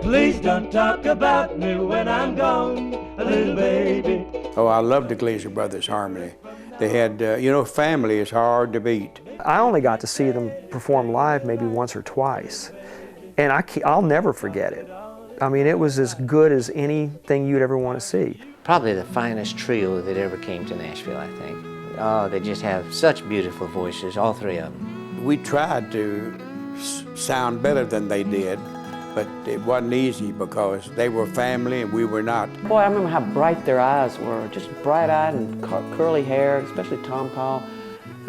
Please don't talk about me when I'm gone, little baby. Oh, I love the Glaser brothers' harmony. They had, family is hard to beat. I only got to see them perform live maybe once or twice, and I'll never forget it. I mean, it was as good as anything you'd ever want to see. Probably the finest trio that ever came to Nashville, I think. Oh, they just have such beautiful voices, all three of them. We tried to sound better than they did, but it wasn't easy because they were family and we were not. Boy, I remember how bright their eyes were, just bright-eyed and curly hair, especially Tom Paul.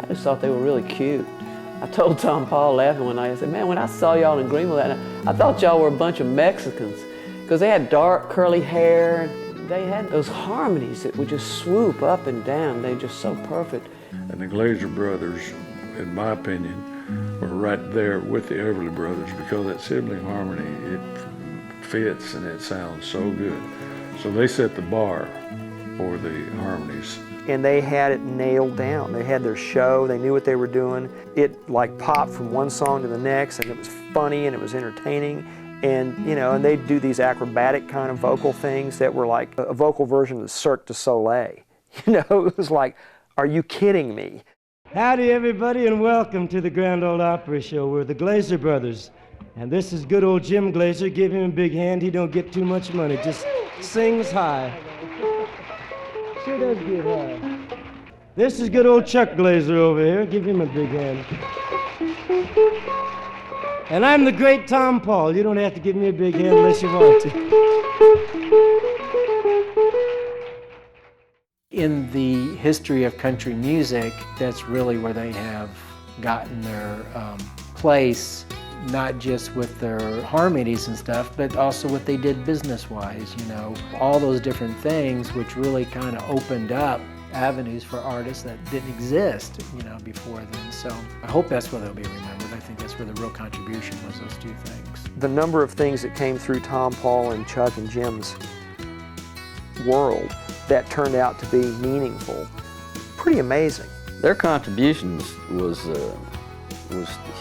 I just thought they were really cute. I told Tom Paul laughing one night, I said, man, when I saw y'all in Greenville that night, I thought y'all were a bunch of Mexicans because they had dark curly hair. They had those harmonies that would just swoop up and down. They were just so perfect. And the Glaser brothers, in my opinion, were right there with the Everly brothers because that sibling harmony, it fits and it sounds so good. So they set the bar for the harmonies. And they had it nailed down. They had their show, they knew what they were doing. It like popped from one song to the next, and it was funny and it was entertaining. And and they'd do these acrobatic kind of vocal things that were like a vocal version of the Cirque du Soleil. It was like, are you kidding me? Howdy, everybody, and welcome to the Grand Ole Opry Show. We're the Glaser brothers, and this is good old Jim Glaser. Give him a big hand. He don't get too much money, just sings high. Sure does get high. This is good old Chuck Glaser over here. Give him a big hand. And I'm the great Tom Paul. You don't have to give me a big hand unless you want to. In the history of country music, that's really where they have gotten their place, not just with their harmonies and stuff, but also what they did business-wise, all those different things which really kind of opened up avenues for artists that didn't exist, before then. So I hope that's where they'll be remembered. I think that's where the real contribution was, those two things. The number of things that came through Tom, Paul, and Chuck and Jim's world that turned out to be meaningful, pretty amazing. Their contributions was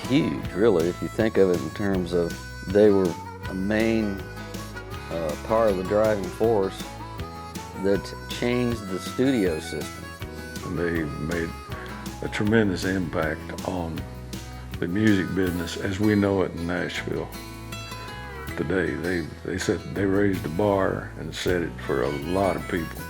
huge, really, if you think of it in terms of they were a main part of the driving force that changed the studio system. And they made a tremendous impact on the music business as we know it in Nashville today. They raised the bar and set it for a lot of people.